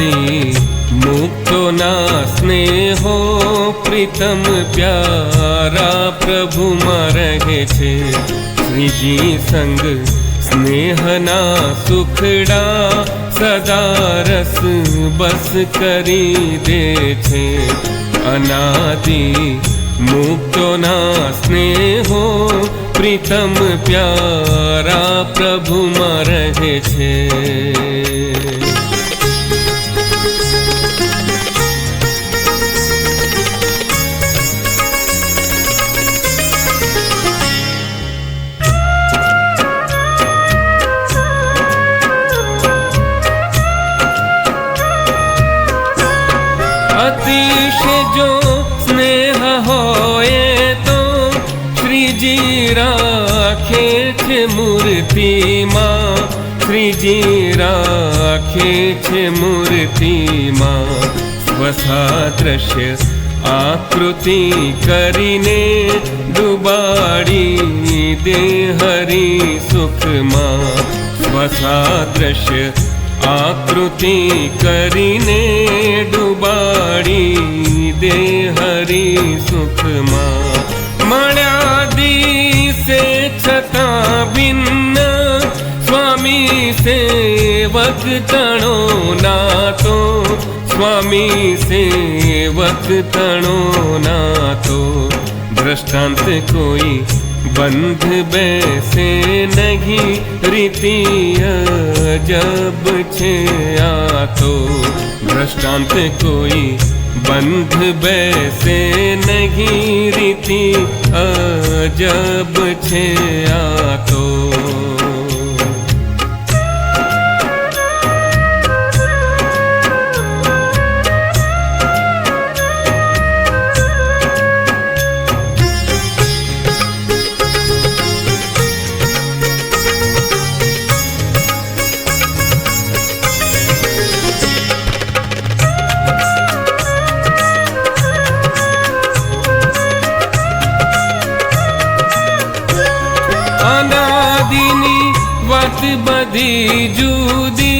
अनादि मुक्तो ना स्नेहो प्रीतम प्यारा प्रभु में रहे छे। श्रीजी संग स्नेहना सुखड़ा सदा रस बस करी दे छे। अनादि मुक्तो ना स्नेहो प्रीतम प्यारा प्रभु में रहे छे। अतिशय जो स्नेह होए तो श्रीजी राखे छे मूर्ति मां। श्रीजी राखे छे मूर्ति मां। स्वसादृश्य आकृति करीने डुबाड़ी दे हरि सुख मां। स्वसादृश्य आकृति करीने डुबाड़ी दे हरि सुख मां। मळ्या दिसे छता भिन्न स्वामी सेवक तणो नातो। स्वामी सेवक तणो नातो। दृष्टांत कोई बंध बैसे नहीं रीति अजब छे आतो। दृष्टांत कोई बंध बैसे नहीं रीति अजब छे आतो। अनादिनी बात बधी जुदी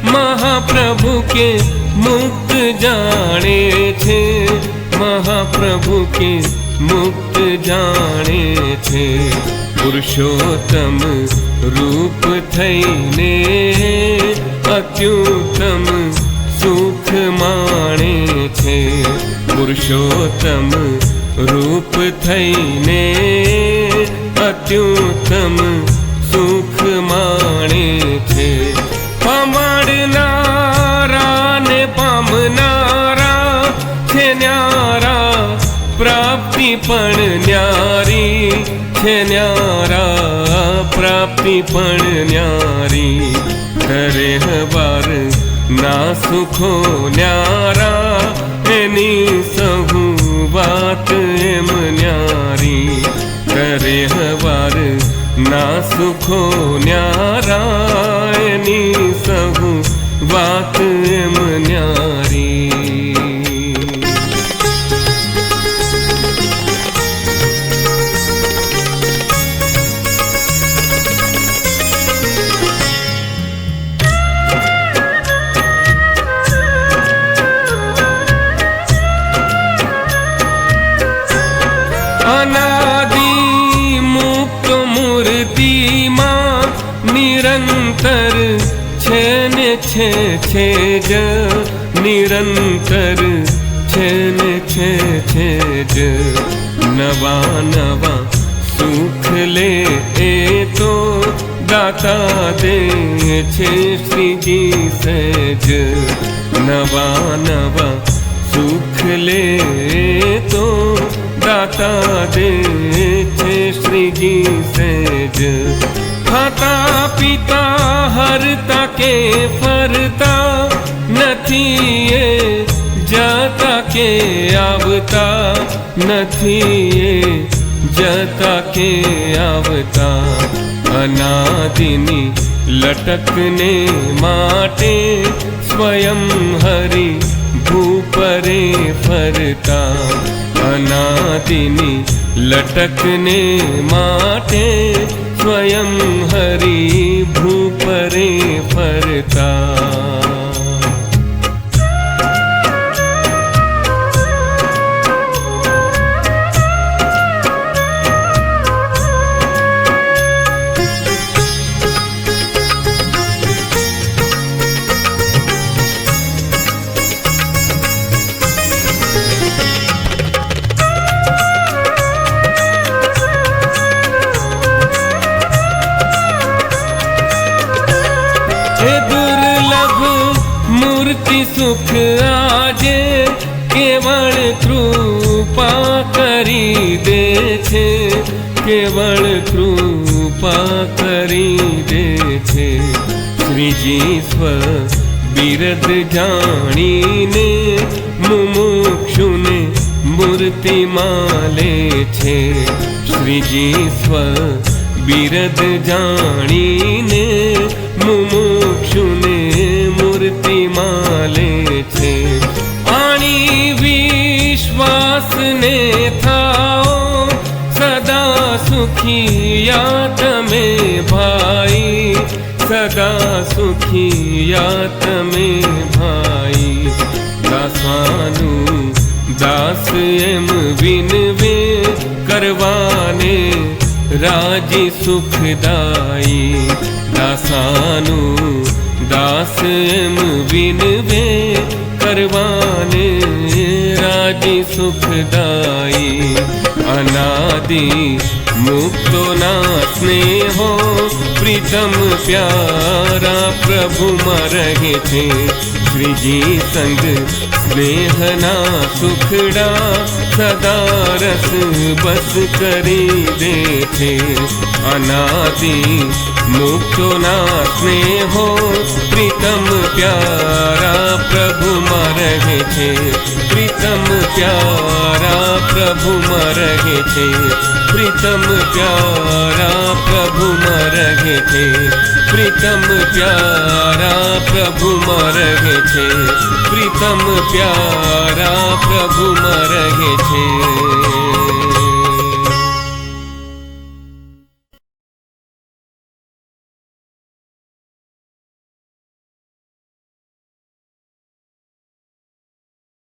महाप्रभु के मुक्त जाने छे। महाप्रभु के मुक्त जाने छे। पुरुषोत्तम रूप थईने अत्युत्तम सुख माणे छे। पुरुषोत्तम रूप थईने अत्युत्तम सुख माणे छे। पामनारा ने पामनारा छे न्यारा। प्राप्ति पण न्यारी छे न्यारा। प्राप्ति पण न्यारी। करे हवार ना सुखो न्यारा। एनी सहु वात एम न्यारी। करे हवार ना सुखो न्यारा। एनी सहु वात एम न्यारी। अनादि मुक्त मूर्ति मां निरंतर छे ने छे ज। निरंतर छे ने छे ज। नवा नवा सुख ले ए तो दाता दे छे श्रीजी सहज। नवा नवा सुख ले तो दाता दे छे श्रीजी सहज। खाता पीता हरता के फरता नथी ए जता के आवता। नथी ए जता के आवता। अनादिनी लटकने माटे स्वयं हरि भूपरे फरता। अनादिनी लटकने माटे स्वयं हरि भूपरे फरता। મૂર્તિ સુખ આજે કેવળ કૃપા કરી દે છે, કેવળ કૃપા કરી દે છે. શ્રીજી સ્વ બિરદ જાણીને મુમુક્ષુને મૂર્તિમાં લે છે. શ્રીજી સ્વ બિરદ જાણીને મુમુક્ષુને મૂર્તિમાં લે છે. આણી વિશ્વાસને થાઓ સદા સુખિયા તમે ભાઈ, સદા સુખિયા તમે ભાઈ. દાસાનું દાસ એમ વિનવે કરવાને રાજી સુખદાયી. દાસાનું દાસ એમ વિનવે કરવાને રાજી સુખદાયી. અનાદિ મુક્તોના સ્નેહો પ્રીતમ પ્યારા પ્રભુમાં રહે છે. શ્રીજી સંગ સ્નેહના સુખડા સદા રસ બસ કરી દે છે. અનાદિ મુક્તોના સ્નેહો પ્રીતમ પ્યારા પ્રભુમાં રહે છે. પ્રીતમ પ્યારા પ્રભુમાં રહે છે. પ્રીતમ પ્યારા પ્રભુમાં રહે છે. પ્રીતમ પ્યારા પ્રભુમાં રહે છે. પ્રીતમ પ્યારા પ્રભુમાં રહે છે.